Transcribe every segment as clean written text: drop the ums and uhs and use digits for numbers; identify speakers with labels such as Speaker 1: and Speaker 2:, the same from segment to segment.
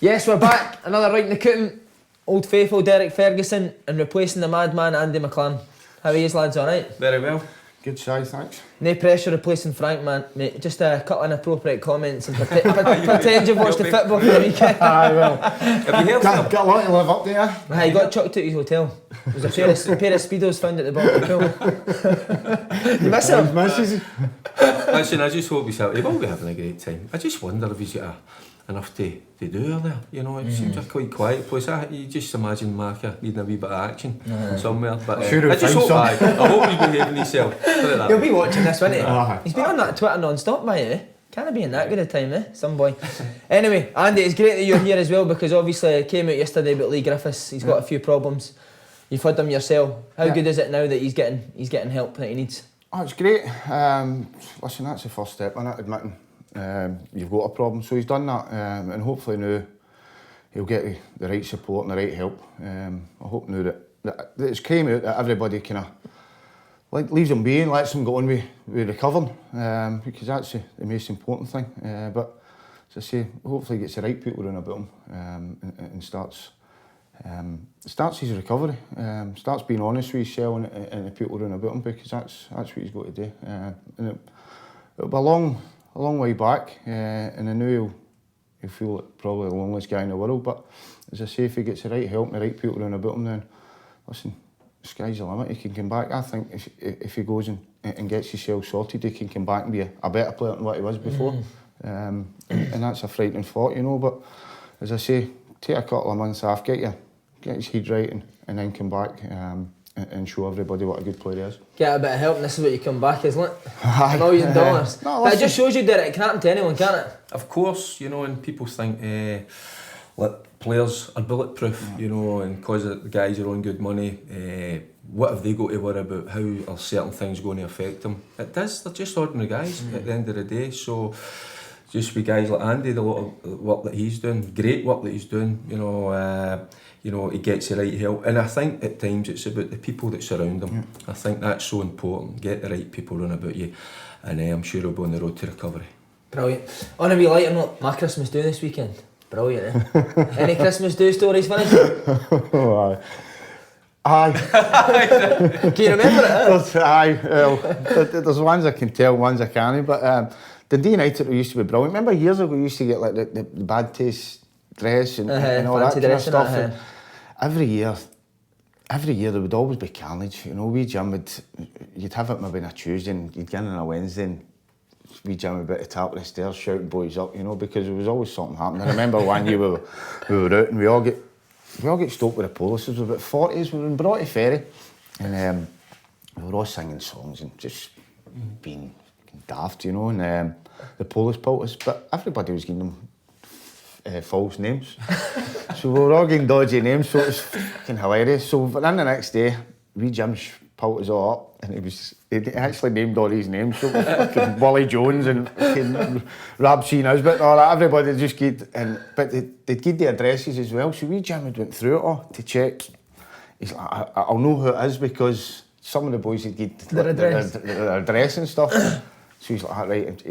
Speaker 1: Yes, we're back. Another right in the cooking. Old faithful Derek Ferguson and replacing the madman Andy McLaren. How are you lads, alright?
Speaker 2: Very well.
Speaker 3: Good size, thanks.
Speaker 1: No pressure replacing Frank, man. Mate, just a couple of inappropriate comments and pretend you've watched the football for the weekend.
Speaker 3: Aye, well.
Speaker 2: Have you heard
Speaker 3: Got a lot to live up there.
Speaker 1: Aye, he got chucked out his hotel. There was a pair of Speedos found at the bottom of the pool. You miss him?
Speaker 3: Misses.
Speaker 2: Listen, I just hope he's out. He will be having a great time. I just wonder if he's got enough to do there. You know, it seems a quite quiet place. You just imagine Marker needing a wee bit of action somewhere. But
Speaker 3: Sure
Speaker 2: I just hope I hope he's behaving himself. Put it that
Speaker 1: He'll
Speaker 2: way.
Speaker 1: be watching this, won't he?
Speaker 3: Aye.
Speaker 1: He's been on that Twitter non-stop, by the way. Can't be in that good a time, eh? Some boy. Anyway, Andy, it's great that you're here as well because obviously it came out yesterday about Lee Griffiths. He's got a few problems. You've had him yourself. How good is it now that he's getting help that he needs?
Speaker 3: Oh, it's great. Listen, that's the first step in it, admitting you've got a problem. So he's done that, and hopefully now he'll get the right support and the right help. I hope now that it's came out that everybody kind of leaves him be and lets him go on with recovering, because that's the most important thing. But as I say, hopefully he gets the right people around about him and starts his recovery, starts being honest with himself and the people around about him, because that's what he's got to do. And it'll be a long way back, and I know he'll feel like probably the loneliest guy in the world, but as I say, if he gets the right help and the right people around about him, then listen, the sky's the limit. He can come back. I think if he goes and gets himself sorted, he can come back and be a better player than what he was before. And that's a frightening thought, you know, but as I say, take a couple of months off, get his head right and then come back and show everybody what a good player he is.
Speaker 1: Get a bit of help and this is what you come back, isn't it?
Speaker 3: Aye.
Speaker 1: $1 million.
Speaker 3: No,
Speaker 1: But it just shows you that it can happen to anyone, can't it?
Speaker 2: Of course, you know, and people think players are bulletproof, you know, and because the guys are on good money, what have they got to worry about? How are certain things going to affect them? It does. They're just ordinary guys at the end of the day. So just with guys like Andy, the lot of work that he's doing, great work that he's doing, you know, he gets the right help. And I think at times it's about the people that surround him. I think that's so important. Get the right people around about you, and I'm sure he'll be on the road to recovery.
Speaker 1: Brilliant. On a wee lighter note, my Christmas do this weekend. Brilliant, eh? Any Christmas do stories finished?
Speaker 3: Oh, aye.
Speaker 1: Can you remember it?
Speaker 3: Aye. Well, there's ones I can tell, ones I can't. But the United used to be brilliant. Remember years ago we used to get like the bad taste dress and all that kind of stuff. And every year there would always be carnage. You know, you'd have it maybe on a Tuesday and you'd get in on a Wednesday and we jam a bit of top of the stairs shouting boys up, you know, because there was always something happening. I remember one year we were out and we all get stopped with the police. There was about 40s. We were in Broughty Ferry and we were all singing songs and just being daft, you know, and the police pulled us, but everybody was giving them false names. So we were all getting dodgy names, so it was fucking hilarious. So then the next day, we Jim pulled us all up and he actually named all these names. So it was fucking Wally Jones and fucking Rab C. Nisbet and all that. Everybody just but they'd give the addresses as well. So we Jim had went through it all to check. He's like, I'll know who it is because some of the boys would get their address and stuff. So he's like, right,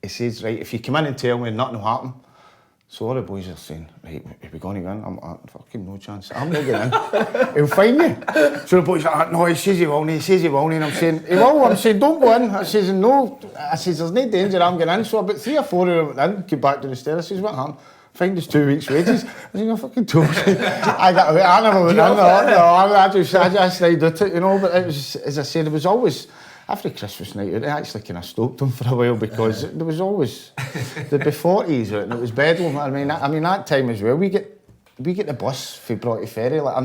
Speaker 3: he says, right, if you come in and tell me nothing will happen. So all the boys are saying, right, are we going to go in? I'm like, fucking no chance. I'm not getting in. He'll find me. So the boys are like, no, he says he won't, and I'm saying, he will. I'm saying, don't go in. I says, no. I says, there's no danger, I'm getting in. So about 3 or 4 of them went in, came back to the stairs. I says, what happened? Find us 2 weeks' wages. I said, I fucking told you. I never went in. No, I just stayed with it, you know. But it was, as I said, it was always, after Christmas night, it actually kind of stopped them for a while because there was always, there'd be 40s out and it was bedlam. I mean that time as well, we get the bus for Broughty Ferry, like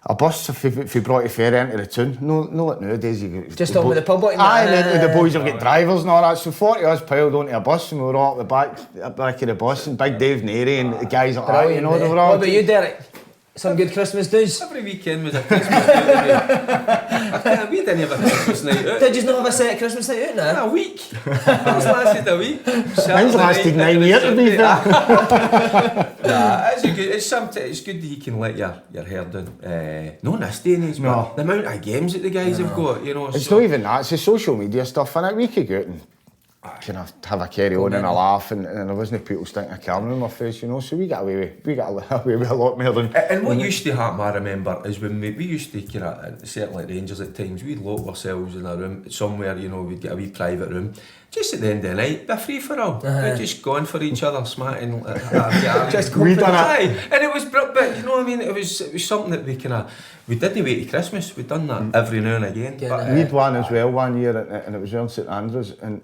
Speaker 3: a bus for Broughty Ferry into the town. No, like nowadays you get...
Speaker 1: Just on with the public?
Speaker 3: Aye, and the boys will get drivers and all that. So 40 of us piled onto a bus and we were all at the back of the bus and Big Dave Neri and the guys like that, you know, they were all...
Speaker 1: What about you, Derek? Some good Christmas do's?
Speaker 2: Every weekend was a Christmas night. We didn't have a Christmas night out.
Speaker 1: Did you not have a set Christmas night out now?
Speaker 2: A week. It's lasted a week.
Speaker 3: Mine's lasted 9 years to be fair.
Speaker 2: Nah, it's good that you can let your hair down. No, in this day and age,
Speaker 3: no.
Speaker 2: The amount of games that the guys have got, you know.
Speaker 3: It's not even that, it's the social media stuff, innit? We could go out and kind of have a carry on and a laugh, and there wasn't people sticking a camera in my face, you know. So we got away with a lot more than.
Speaker 2: And what used to happen, I remember, is when we used to kind of, certainly at Rangers at times, we'd lock ourselves in a room somewhere, you know, we'd get a wee private room. Just at the end of the night, be free for all. We'd just gone for each other, smacking.
Speaker 1: Just we done
Speaker 2: it. And it was, but you know what I mean. It was something that we didn't wait to Christmas. We'd done that every now and again.
Speaker 3: We'd won as well one year, and it was around St Andrews, and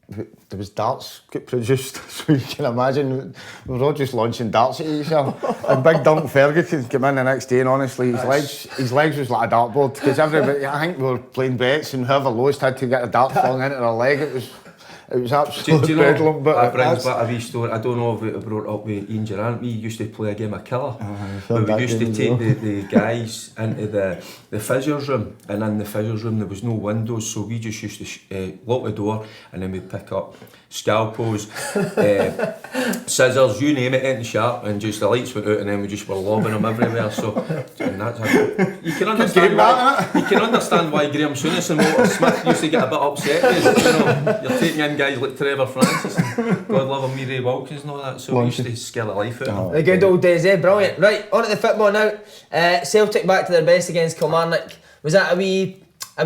Speaker 3: there was darts get produced, so you can imagine we were all just launching darts at each other. And Big Duncan Ferguson came in the next day, and honestly, his legs was like a dartboard, because everybody, I think we were playing bets, and whoever lost had to get a dart flung into their leg. It was absolutely
Speaker 2: do you know,
Speaker 3: bedlam. But
Speaker 2: that brings back a wee story. I don't know if it brought up with Ian Durant. We used to play a game of killer. But we used to take the guys into the physios room, and in the physios room there was no windows, so we just used to lock the door, and then we'd pick up scalpels, scissors, you name it, anything sharp, and just the lights went out, and then we just were lobbing them everywhere. So, and that's you can understand why Graham Souness and Walter Smith used to get a bit upset. You know, you're taking in guys like Trevor Francis and God love him, Ray Wilkins and all that. So we used to scare the life out of them.
Speaker 1: The good old days, brilliant. Right, on to the football now. Celtic back to their best against Kilmarnock. Was that a wee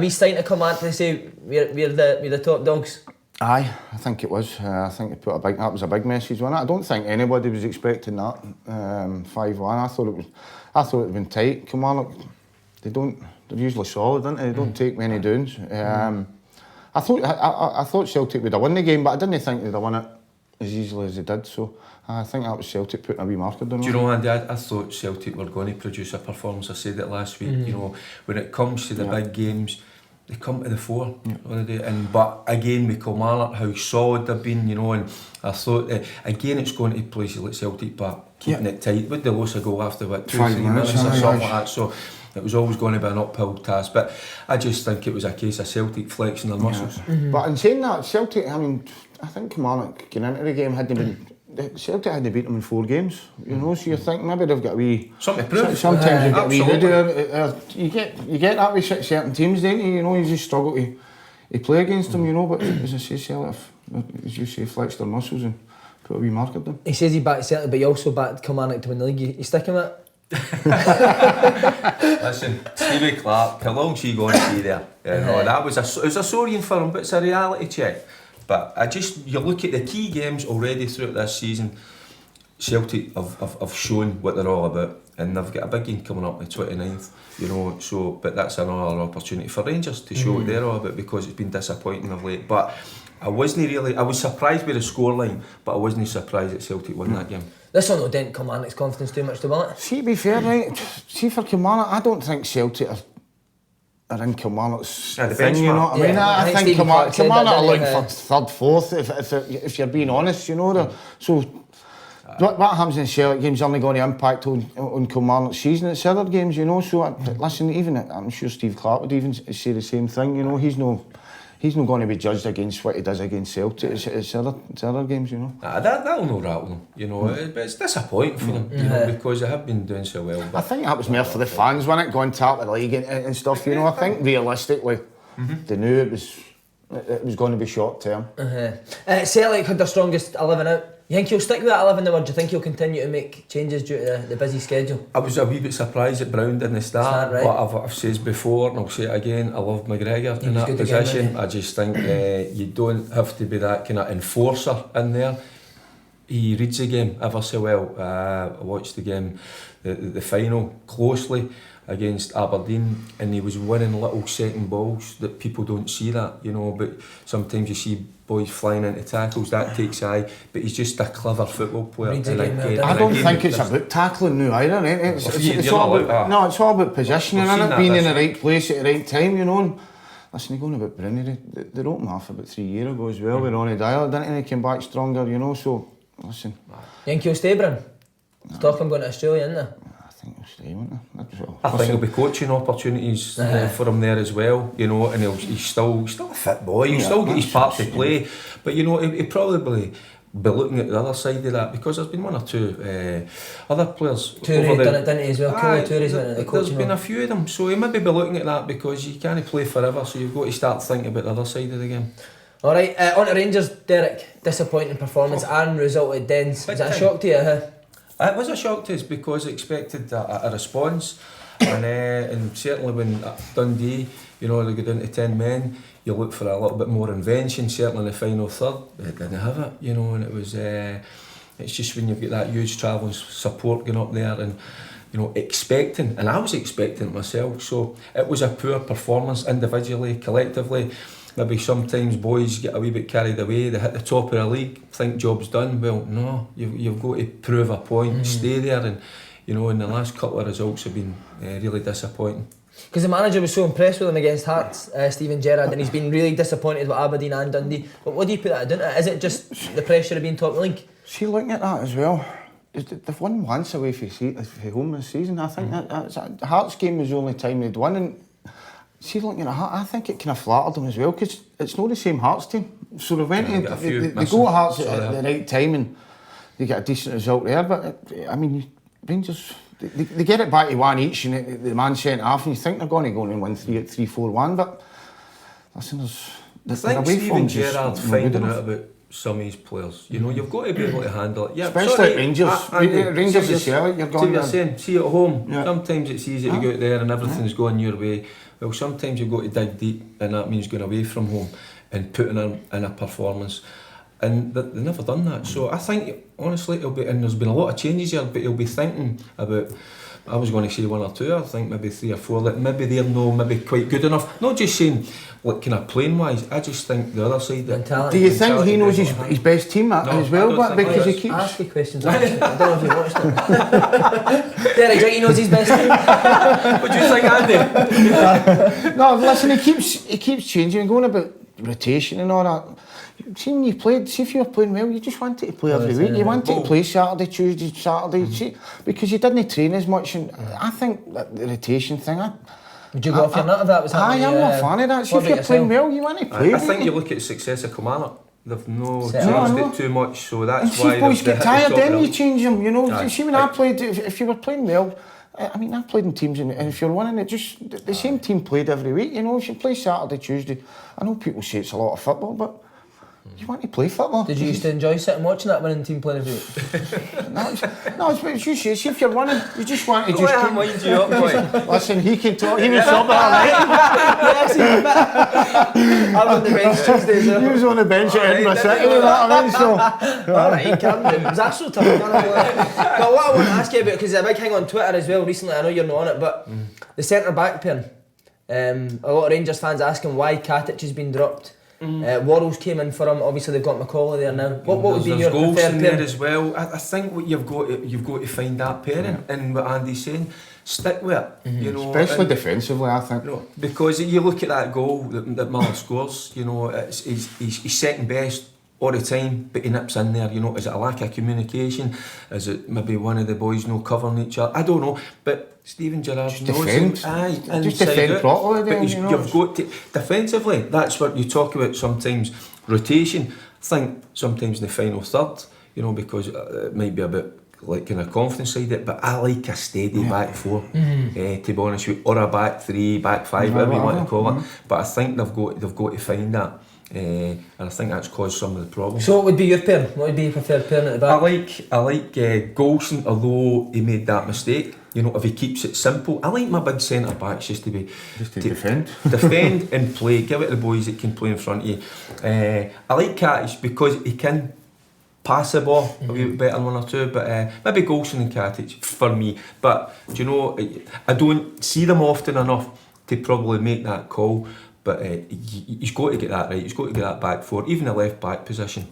Speaker 1: sign to Kilmarnock to say we're the top dogs?
Speaker 3: Aye, I think it was. I think it that was a big message, wasn't it? I don't think anybody was expecting that. 5-1. I thought it had been tight. Kilmarnock, they're usually solid, aren't they? They don't take many downs. I thought Celtic would have won the game, but I didn't think they'd have won it as easily as they did. So I think that was Celtic putting a wee marker down.
Speaker 2: Do you know, Andy, I thought Celtic were going to produce a performance. I said it last week. You know, when it comes to the big games, they come to the fore. But again, with Kilmarnock, how solid they've been, you know, and I thought again it's going to places like Celtic, but keeping it tight with the loss of goal after 2-3 minutes or something like that. So it was always going to be an uphill task, but I just think it was a case of Celtic flexing their muscles.
Speaker 3: But in saying that, Celtic, I mean, I think Kilmarnock getting into the game Celtic hadn't beaten them in 4 games, you know, so you think maybe they've got a wee...
Speaker 2: Something to prove.
Speaker 3: Sometimes you get a wee hoodoo. You get that with certain teams, don't you? You know, you just struggle to play against them, you know, but as I say, Celtic, as you say, flex their muscles and put a wee mark at them.
Speaker 1: He says he backed Celtic, but he also backed Kilmarnock to win the league. You sticking with it?
Speaker 2: Listen, Stevie Clark, how long's he going to be there? You know, it was a sorry for him, but it's a reality check. But you look at the key games already throughout this season, Celtic have shown what they're all about, and they've got a big game coming up on the 29th, you know, so, but that's another opportunity for Rangers to show what they're all about, because it's been disappointing of late. But I was surprised with the scoreline, but I wasn't surprised that Celtic won that game.
Speaker 1: This one will dent Kilmarnock's confidence too much, will it?
Speaker 3: See, to be fair, right, see for Kilmarnock, I don't think Celtic are in Kilmarnock's thing, you know what I mean? I think Kilmarnock are looking for third, fourth, if you're being honest, you know. So what happens in Celtic games is only going to impact on Kilmarnock's season. It's other games, you know. So listen, even I'm sure Steve Clark would even say the same thing, you know. He's not going to be judged against what he does against Celtic. It's other games, you know.
Speaker 2: That'll not rattle them, you know. But it's disappointing for them, you know, because they have been doing so well.
Speaker 3: I think that was more for the fans, wasn't it? Going to tap the league and stuff, you know. I think realistically, they knew it was going to be short term.
Speaker 1: Celtic had their strongest 11 out. You think he'll stick with that 11 or do you think he'll continue to make changes due to the busy schedule?
Speaker 2: I was a wee bit surprised that Brown didn't start,
Speaker 1: right?
Speaker 2: But I've said before and I'll say it again, I love McGregor in that position. Again, I just think you don't have to be that kind of enforcer in there. He reads the game ever so well. I watched the game, the final closely against Aberdeen, and he was winning little second balls that people don't see that, you know, but sometimes you see boys flying into tackles, that takes eye, but he's just a clever football player.
Speaker 3: I don't think it's about tackling now either, eh? It's all about positioning, and being in the right place at the right time, you know. And listen, you're going about Brunny, they wrote him off about 3 years ago as well with Ronnie Dyer, didn't he? He came back stronger, you know, so listen.
Speaker 1: You think he'll stay, Brun? There's talk him going to Australia, isn't there?
Speaker 3: I think he'll stay, won't he?
Speaker 2: I think there'll be coaching opportunities for him there as well, you know, and he's still a fit boy, he'll still get his part to play, but you know, he'll probably be looking at the other side of that, because there's been one or two other players.
Speaker 1: Toure done it, didn't he, as well? Toure's went at the coaching.
Speaker 2: There's been a few of them, so he maybe be looking at that, because you can't play forever, so you've got to start thinking about the other side of the game.
Speaker 1: Alright, on to Rangers, Derek. Disappointing performance and result at Dens. Was that a shock to you?
Speaker 2: It was a shock to us because I expected a response, and certainly when Dundee, you know, they go down to 10 men, you look for a little bit more invention. Certainly in the final third, they didn't have it, you know, and it was. It's just when you've got that huge travelling support going up there and, you know, expecting, and I was expecting it myself. So it was a poor performance individually, collectively. Maybe sometimes boys get a wee bit carried away, they hit the top of the league, think job's done. Well, no, you've got to prove a point, stay there, and, you know, in the last couple of results have been really disappointing.
Speaker 1: Because the manager was so impressed with him against Hearts, Steven Gerrard, and he's been really disappointed with Aberdeen and Dundee. But what do you put that down to? Is it just the pressure of being top of the league?
Speaker 3: See, looking at that as well, they've won once away from home this season. I think that Hearts game was the only time they'd won. And see, looking at Hearts, I think it kind of flattered them as well because it's not the same Hearts team. So they went they go to Hearts at the right time and they get a decent result there. But I mean, Rangers, they get it back to 1 each and the man sent off, and you think they're going to go and win 3-4-1. But listen,
Speaker 2: I think Steven Gerrard finding out about some of his players. You know, you've got to be able to handle it. Yeah,
Speaker 3: especially Rangers. Rangers as well. You're going
Speaker 2: to saying, see at home. Yeah. Sometimes it's easy to go out there and everything's going your way. Well, sometimes you've got to dig deep, and that means going away from home and putting in a performance. And they've never done that. So I think, honestly, and there's been a lot of changes here, but he'll be thinking about, I was going to say 1 or 2, I think maybe 3 or 4, that maybe they're maybe quite good enough. Not just saying, like, kind of playing wise, I just think the other side.
Speaker 3: Do you think he knows his best team as well? But because he keeps
Speaker 1: asking questions. I don't know if you watched it. Derek, do you think he knows his best team?
Speaker 2: What do you think, Andy?
Speaker 3: No, listen, he keeps changing and going about rotation and all that. See, when you played, see if you were playing well, you just wanted to play every week. You wanted to play Saturday, Tuesday, Saturday, see, because you didn't train as much. And I think that the rotation thing.
Speaker 1: Would you go off your nut if that was happening?
Speaker 3: I'm not a fan of that. See, if you're playing well, you want to play.
Speaker 2: I think you look at the success of Kilmarnock. They've no changed it too much, so that's why.
Speaker 3: And boys get tired, then you change them. You know, see when I played, if you were playing well. I mean, I played in teams, and if you're winning it, just the same team played every week. You know, if you play Saturday, Tuesday, I know people say it's a lot of football, but you want to play football.
Speaker 1: Did you used to enjoy sitting watching that winning team playing every week?
Speaker 3: No, it's what you say. See, if you're winning, you just want to
Speaker 2: just keep... wind you up, boy.
Speaker 3: Listen, he can talk. He was up all right.
Speaker 1: I was on the bench Tuesday, so...
Speaker 3: He was on the bench at Edinburgh City, you know what I mean? So...
Speaker 1: Alright, calm down. Was that so tough? But what I want to ask you about, because there's a big thing on Twitter as well recently, I know you're not on it, but the centre-back pairing. A lot of Rangers fans asking why Katic has been dropped. Worrell's came in for him. Obviously they've got McCauley there now. What would be your preferred pairing?
Speaker 2: There as well. I think what you've got to find that pairing, and what Andy's saying, stick with it. You know,
Speaker 3: especially defensively, I think.
Speaker 2: No, because you look at that goal that Miller scores. You know, he's second best all the time, but he nips in there. You know, is it a lack of communication? Is it maybe one of the boys no covering each other? I don't know, but Steven Gerrard knows him.
Speaker 3: Just defend properly.
Speaker 2: But you've got to defensively. That's what you talk about sometimes. Rotation. I think sometimes in the final third, you know, because it might be a bit like kind of confidence side it, but I like a steady back four. To be honest with you, or a back three, back five, whatever you want to call it. But I think they've got to find that. And I think that's caused some of the problems.
Speaker 1: So what would be your pair? What would be your preferred pair at the back?
Speaker 2: I like Golson, although he made that mistake. You know, if he keeps it simple, I like my big centre backs just to
Speaker 3: defend
Speaker 2: and play. Give it to the boys that can play in front of you. I like Katic because he can pass the ball a wee bit better than 1 or 2, but maybe Golson and Katic for me. But do you know, I don't see them often enough to probably make that call. But he's got to get that right. He's got to get that back four, even the left back position.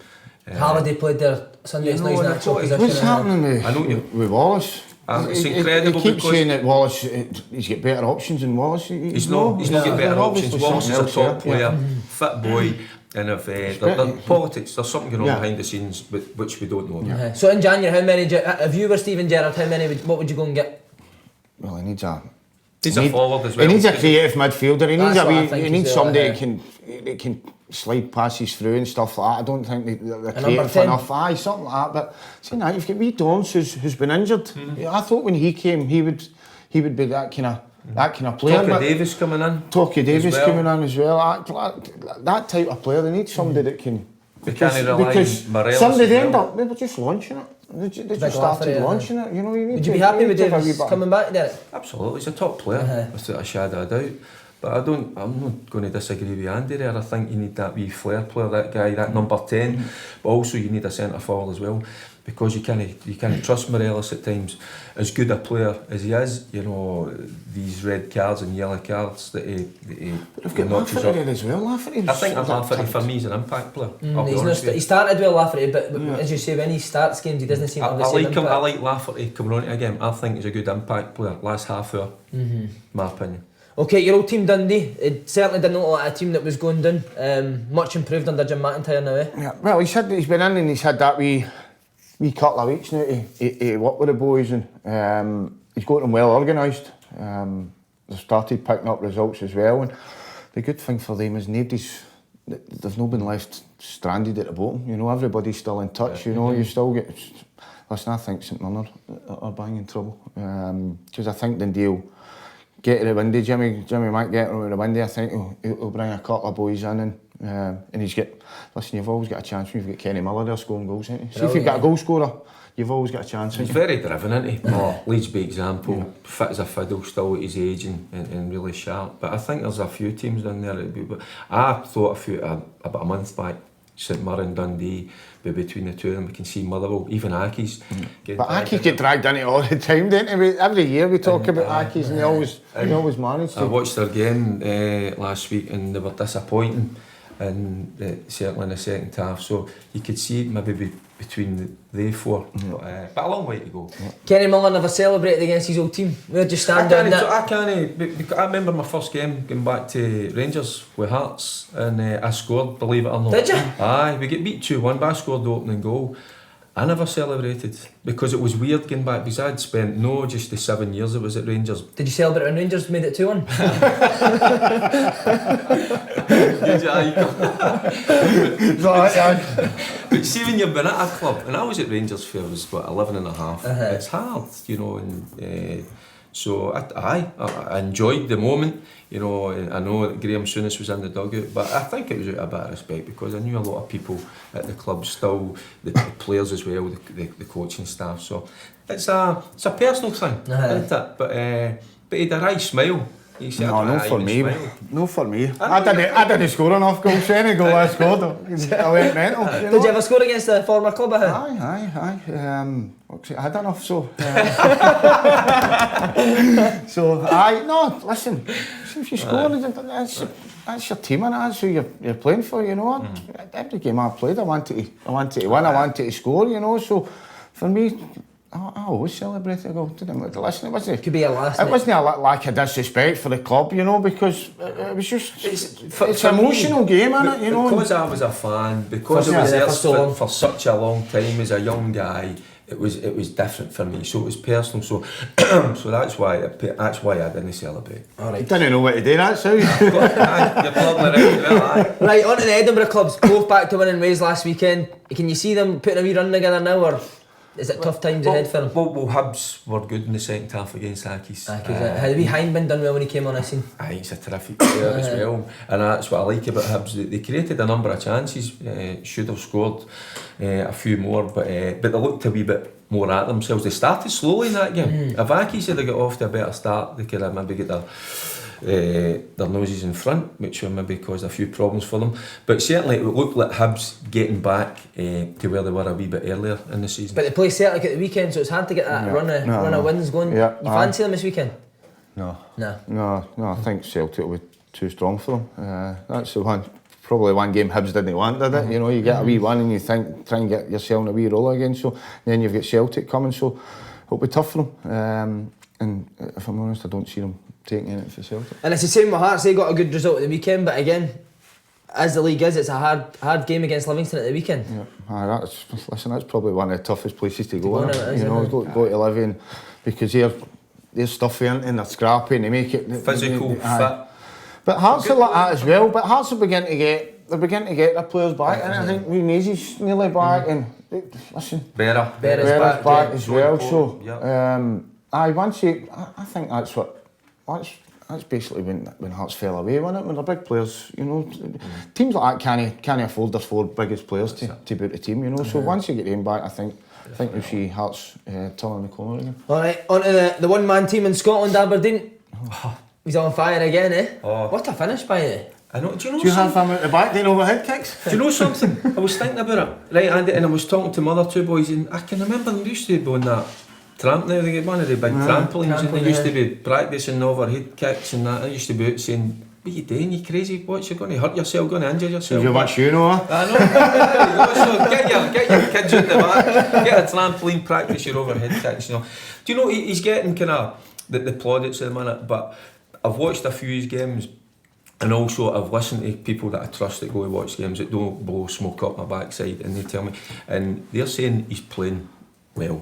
Speaker 1: Halliday played there Sunday. It's not his natural position.
Speaker 3: What's happening with Wallace?
Speaker 2: It's incredible.
Speaker 3: He keeps saying that Wallace, he's got better options than Wallace.
Speaker 2: He's not got better options. Wallace is a top player, fit boy, and if politics, there's something going on behind the scenes which we don't know.
Speaker 1: So in January, how many? If you were Steven Gerrard, how many? What would you go and get?
Speaker 3: Well, he needs a
Speaker 2: forward as well.
Speaker 3: He needs a creative midfielder. He needs somebody that can slide passes through and stuff like that. I don't think they're creative enough. Something like that. But see now, you've got wee Dons who's been injured. I thought when he came, he would be that kind of that kind of player.
Speaker 2: Talkie Davis coming in.
Speaker 3: Talkie Davis
Speaker 2: well.
Speaker 3: coming in as well. That type of player, they need somebody that can.
Speaker 2: They can't rely on Morelos
Speaker 3: somebody
Speaker 2: as
Speaker 3: they end
Speaker 2: well.
Speaker 3: up, they were just launching it. They just
Speaker 1: Big
Speaker 3: started
Speaker 1: Lafferty,
Speaker 3: launching it. You know, you need
Speaker 1: Would
Speaker 3: to,
Speaker 1: you be happy
Speaker 3: you
Speaker 1: with
Speaker 3: need to have a
Speaker 1: Davis
Speaker 3: wee bit-
Speaker 1: coming back there?
Speaker 2: Absolutely, he's a top player, without a shadow of a doubt. But I'm not going to disagree with Andy there. I think you need that wee flair player, that guy, that number 10. But also you need a centre forward as well, because you can't trust Morelos at times. As good a player as he is, you know, these red cards and yellow cards that he
Speaker 3: They've got
Speaker 2: notches
Speaker 3: Lafferty
Speaker 2: up.
Speaker 3: there as well. Lafferty.
Speaker 2: I think Lafferty for me is an impact player. I'll be
Speaker 1: He's
Speaker 2: honest with
Speaker 1: he
Speaker 2: you.
Speaker 1: started with Lafferty, but as you say, when he starts games, he doesn't seem to have the same
Speaker 2: like him.
Speaker 1: impact.
Speaker 2: I like Lafferty coming on a game. I think he's a good impact player. Last half hour, my opinion.
Speaker 1: Okay, your old team Dundee, it certainly didn't look like a team that was going down. Much improved under Jim McIntyre now, eh?
Speaker 3: Yeah, well, he's been in and he's had that wee couple of weeks now to work with the boys, and he's got them well organised. They've started picking up results as well, and the good thing for them is they've not been left stranded at the bottom. You know, everybody's still in touch. You know, you still get. Listen, I think St Mirren are bang in trouble, because I think Dundee will get to the windy. Jimmy might get to the windy. I think he'll bring a couple of boys in, and he's got. Listen, you've always got a chance when you've got Kenny Miller there scoring goals, ain't you? See, if you've got a goal scorer, you've always got a chance.
Speaker 2: He's very driven, isn't he? Leeds by example, fit as a fiddle still at his age, and really sharp. But I think there's a few teams down there that'd be. But I thought about a month back, St Mirren, Dundee, but between the two of them we can see Motherwell, even Aki's.
Speaker 3: But Aki's get dragged in it all the time, don't he? Every year we talk about Aki's, and they always manage to.
Speaker 2: I watched their game last week and they were disappointing, and certainly in the second half. So you could see it maybe between they four, but a long way to go.
Speaker 1: Kenny Miller never celebrated against his old team. Where'd you stand on that?
Speaker 2: I remember my first game going back to Rangers with Hearts, and I scored, believe it or not.
Speaker 1: Did you?
Speaker 2: Aye, we get beat 2-1, but I scored the opening goal. I never celebrated because it was weird going back, because I'd spent just the 7 years I was at Rangers.
Speaker 1: Did you celebrate when Rangers made it 2-1?
Speaker 2: But see, when you've been at a club, and I was at Rangers for 11 and a half, it's hard, you know, and so I enjoyed the moment, you know. I know that Graham Souness was in the dugout, but I think it was out of a bit of respect, because I knew a lot of people at the club still, the players as well, the coaching staff. So it's a personal thing, isn't it? But he had a right smile.
Speaker 3: No for me. No for me. I didn't score enough goals. Any goal I scored, I went mental.
Speaker 1: Did you ever score against a former club?
Speaker 3: Aye. I had enough, so. No, listen. If you score, that's your team, and that's who you're playing for. You know, every game I played, I wanted to win. I wanted to score. You know, so for me. I always celebrated a goal. Listen, it wasn't.
Speaker 1: Could be a last.
Speaker 3: It wasn't a lack of disrespect for the club, you know, because it was just. It's an emotional game, isn't it? You know.
Speaker 2: Because I was a fan, because I was there for such a long time as a young guy, it was different for me. So it was personal. So so that's why I didn't celebrate.
Speaker 1: All right.
Speaker 3: You didn't know what to do. That's how.
Speaker 2: You're probably right. Well,
Speaker 1: Right, on to the Edinburgh clubs. Both back to winning ways last weekend. Can you see them putting a wee run together now, or is it tough times ahead for them?
Speaker 2: Well, Hibs were good in the second half against Aki's.
Speaker 1: Had the wee Hindman done well when he came on, I seen?
Speaker 2: Aye, he's a terrific player as well, and that's what I like about Hibs. They created a number of chances, should have scored a few more, but they looked a wee bit more at themselves. They started slowly in that game. If Aki's had got off to a better start, they could have maybe get their noses in front, which would maybe cause a few problems for them. But certainly it looked like Hibs getting back to where they were a wee bit earlier in the season.
Speaker 1: But they play Celtic at the weekend, so it's hard to get that run of wins going.
Speaker 3: Yeah,
Speaker 1: You fancy them this weekend?
Speaker 3: No.
Speaker 1: No.
Speaker 3: I think Celtic will be too strong for them. That's the one. Probably one game Hibs didn't want, did it? You know, you get a wee one and you think, try and get yourself in a wee roll again. So then you've got Celtic coming, so it'll be tough for them. And if I'm honest, I don't see them taking it for Celtic.
Speaker 1: And it's the same with Hearts. They got a good result at the weekend, but again, as the league is, it's a hard game against Livingston at the weekend.
Speaker 3: Yeah, that's probably one of the toughest places to go.
Speaker 1: Go
Speaker 3: to Livian, because they're stuffy and they're scrappy and they make it
Speaker 2: physical, fit.
Speaker 3: But Hearts are like that as well. But Hearts are beginning to get their players back, and I think Neezy's nearly back, and listen,
Speaker 1: Berra's
Speaker 3: back as well. So
Speaker 2: yeah.
Speaker 3: I think that's what that's basically when Hearts fell away, wasn't it? When they're big players, you know, teams like that can't afford their 4 biggest players to boot the team, you know. So once you get them back, I think you'll see Hearts turning the corner again.
Speaker 1: All right, on to the one-man team in Scotland, Aberdeen. He's on fire again, eh?
Speaker 2: Oh.
Speaker 1: What a finish by it.
Speaker 2: I know. Do you know
Speaker 3: Do you have
Speaker 2: something?
Speaker 3: him at the back doing overhead kicks?
Speaker 2: Do you know something? I was thinking about it, right, Andy, and I was talking to my other 2 boys, and I can remember them used to be on that tramp now. They get one of the big trampolines, and they used to be practising overhead kicks and that. I used to be out saying, "What are you doing? You crazy? What? You're going to hurt yourself, going to injure yourself."
Speaker 3: You're much you know, huh?
Speaker 2: I know. So get your kids out the back, get a trampoline, practice your overhead kicks. You know. Do you know he's getting kind of the plaudits at the minute? But I've watched a few of his games. And also I've listened to people that I trust that go and watch games that don't blow smoke up my backside, and they tell me, and they're saying he's playing well.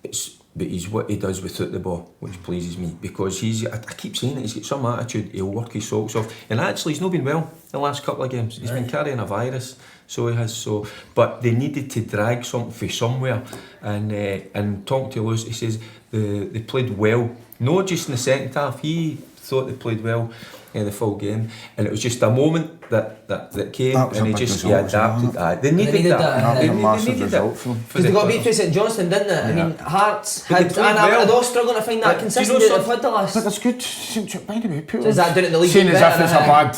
Speaker 2: But he's what he does without the ball, which pleases me, because I keep saying it, he's got some attitude, he'll work his socks off, and actually he's not been well the last couple of games. He's been carrying a virus, so he has. So, but they needed to drag something from somewhere, and talking to Lewis, he says they played well, not just in the second half. He thought they played well in the full game, and it was just a moment that came, and he adapted. They needed that. They needed that.
Speaker 1: Because they got beat for St Johnstone, didn't they? I mean, Hearts had, and they're struggling to find that consistency that they've had the last.
Speaker 3: But that's good. By the way, people
Speaker 1: So is that doing it in the league?
Speaker 3: saying as if it's a bad.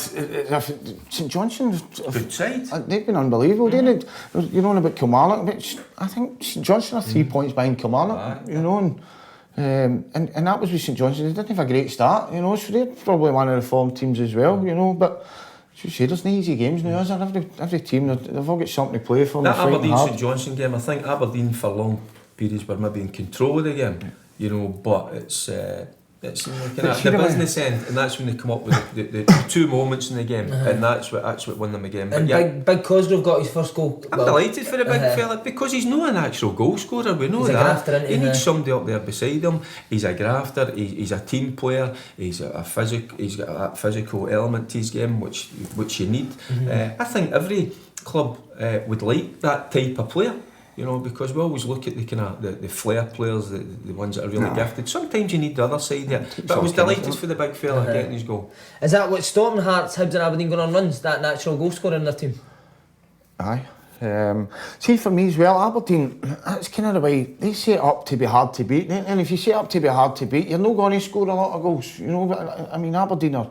Speaker 3: As if St Johnstone,
Speaker 2: good side.
Speaker 3: They've been unbelievable. You're on about Kilmarnock, but I think St Johnstone are 3 points behind Kilmarnock. You know. And that was with St Johnstone. They didn't have a great start, you know, so they're probably one of the form teams as well, you know. But as you say, there's no easy games now, is there? Every team, they've all got something to play for.
Speaker 2: That Aberdeen St Johnstone game, I think Aberdeen for long periods were maybe in control of the game, you know, but it's the business end, and that's when they come up with the 2 moments in the game, and that's what won them a game.
Speaker 1: And Big Cosgrove got his first goal.
Speaker 2: I'm delighted for the big fella, because he's not an actual goal scorer. We know that. He needs somebody up there beside him. He's a grafter. He's a team player. He's a physical. He's got that physical element to his game, which you need. I think every club would like that type of player. You know, because we always look at the kind of the flair players, the ones that are really gifted. Sometimes you need the other side there. But I was delighted for the big fella getting his goal.
Speaker 1: Is that what's stopping Hearts, Hibs and Aberdeen going on runs? That natural goal scorer in their team?
Speaker 3: Aye. See, for me as well, Aberdeen, that's kind of the way they set up to be hard to beat. And if you set up to be hard to beat, you're not going to score a lot of goals. You know, but I mean, Aberdeen are.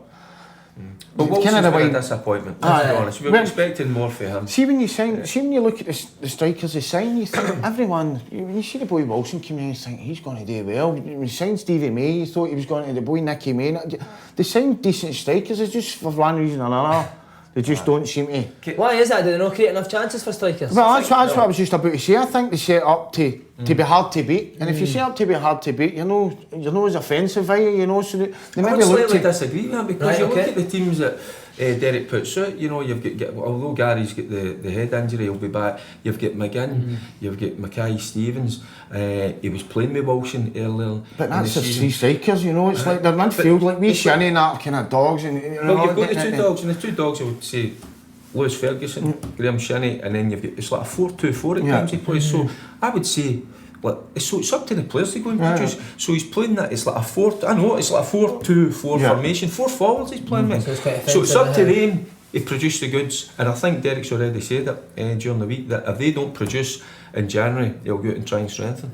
Speaker 2: But Wilson's kind of been a disappointment, to be honest. We were expecting more for him.
Speaker 3: See, when you look at the strikers they sign, you think everyone, when you see the boy Wilson come in, you think he's going to do well. When you signed Stevie May, you thought he was going to, the boy Nicky May. They sign decent strikers, it's just for one reason or another. They just don't seem to.
Speaker 1: Why is that? Do they not create enough chances for strikers?
Speaker 3: Well, that's what I was just about to say. I think they set up to be hard to beat, and if you set up to be hard to beat, you're not as offensive, are you? You know, so they
Speaker 2: I
Speaker 3: maybe
Speaker 2: would
Speaker 3: look
Speaker 2: slightly
Speaker 3: to
Speaker 2: disagree with him, because you look at the teams that Derek puts out. You know, you've got although Gary's got the head injury, he'll be back. You've got McGinn, you've got Mackay Stevens. He was playing with Wilson earlier.
Speaker 3: But that's the 3 strikers, you know. It's like their midfield, like we Shinnie and that kind of dogs, and you know.
Speaker 2: Well, you've got the 2 dogs, and the 2 dogs I would say. Lewis Ferguson, Graham Shinnie, and then you've got, it's like a 4-2-4 at times he plays. So I would say, it's up to the players to go and produce. So he's playing that. It's like a 4-2-4 formation. 4 forwards he's playing with. So it's up to them to produce the goods. And I think Derek's already said it during the week that if they don't produce in January, they'll go out and try and strengthen.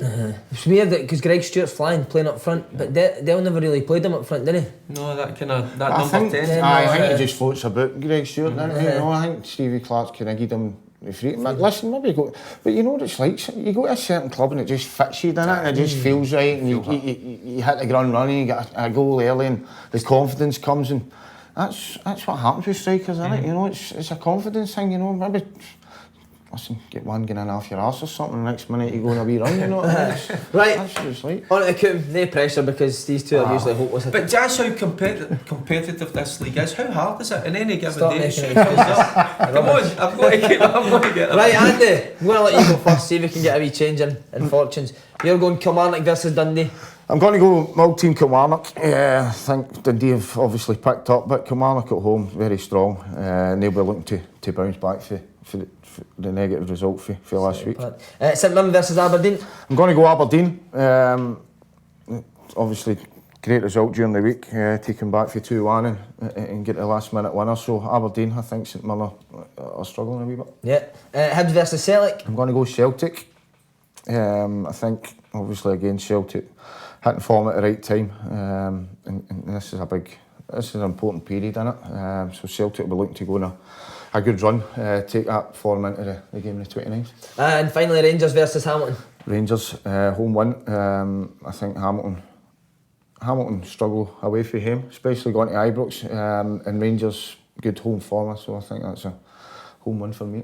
Speaker 1: It's weird because Greg Stewart's flying, playing up front, but they'll never really played him up front, did he?
Speaker 2: No, that number 10.
Speaker 3: I think he just floats about Greg Stewart. You know, I think Stevie Clark's kind of give him the free. Listen, maybe go, but you know what it's like. You go to a certain club and it just fits you, doesn't it? And it just feels right, and you hit the ground running. You get a goal early, and the confidence comes, and that's what happens with strikers, isn't it? You know, it's a confidence thing. You know, maybe. Listen, get one going in off your arse or something, the next minute you go on a wee run, you know what I mean?
Speaker 1: Right,
Speaker 3: that's what it's like.
Speaker 1: On to the Coombe, no pressure because these two are usually hopeless.
Speaker 2: But that's how competitive this league is. How hard is it in any given
Speaker 1: Stop
Speaker 2: day?
Speaker 1: making
Speaker 2: Come on, I've got to get it.
Speaker 1: Right, Andy, I'm going to let you go first, see if we can get a wee change in fortunes. You're going Kilmarnock versus Dundee.
Speaker 3: I'm going to go my old team Kilmarnock. I think Dundee have obviously picked up, but Kilmarnock at home, very strong. And they'll be looking to bounce back for the negative result for last week.
Speaker 1: St Mirren versus Aberdeen.
Speaker 3: I'm going to go Aberdeen. Obviously, great result during the week, taking back for 2-1 and get the last minute winner. So Aberdeen, I think St Mirren are struggling a wee bit.
Speaker 1: Yeah. Hibs versus Celtic.
Speaker 3: I'm going to go Celtic. I think obviously again Celtic hitting form at the right time, and this is an important period in it. So Celtic will be looking to go on a good run, take that form into the game of the 29th.
Speaker 1: And finally Rangers versus Hamilton.
Speaker 3: Rangers home win. I think Hamilton struggle away from home, especially going to Ibrox, and Rangers good home form, so I think that's a home win for me.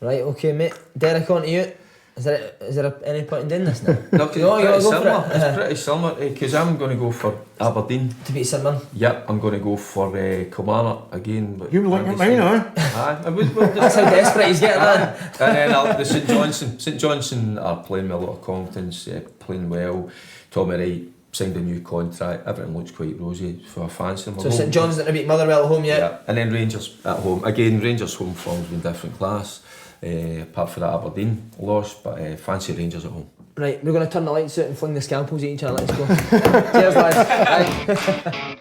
Speaker 1: Right, okay mate. Derek, on to you. Is there any point in doing this now?
Speaker 2: No, it's pretty similar because I'm going to go for Aberdeen.
Speaker 1: To beat St Mirren?
Speaker 2: Yep, I'm going to go for Kilmarnock again. But
Speaker 3: You were looking at mine, huh?
Speaker 2: Aye, I would.
Speaker 1: That's how desperate he's getting on.
Speaker 2: And then the St Johnstone are playing with a lot of confidence, playing well. Tommy Wright signed a new contract. Everything looks quite rosy, so I fancy them.
Speaker 1: So St John's didn't beat Motherwell at home yet?
Speaker 2: Yeah, and then Rangers at home. Again, Rangers home form's been different class. Apart from that Aberdeen loss, but fancy Rangers at home.
Speaker 1: Right, we're going to turn the lights out and fling the scalpels at each other. Let's go. Cheers, lads. Right.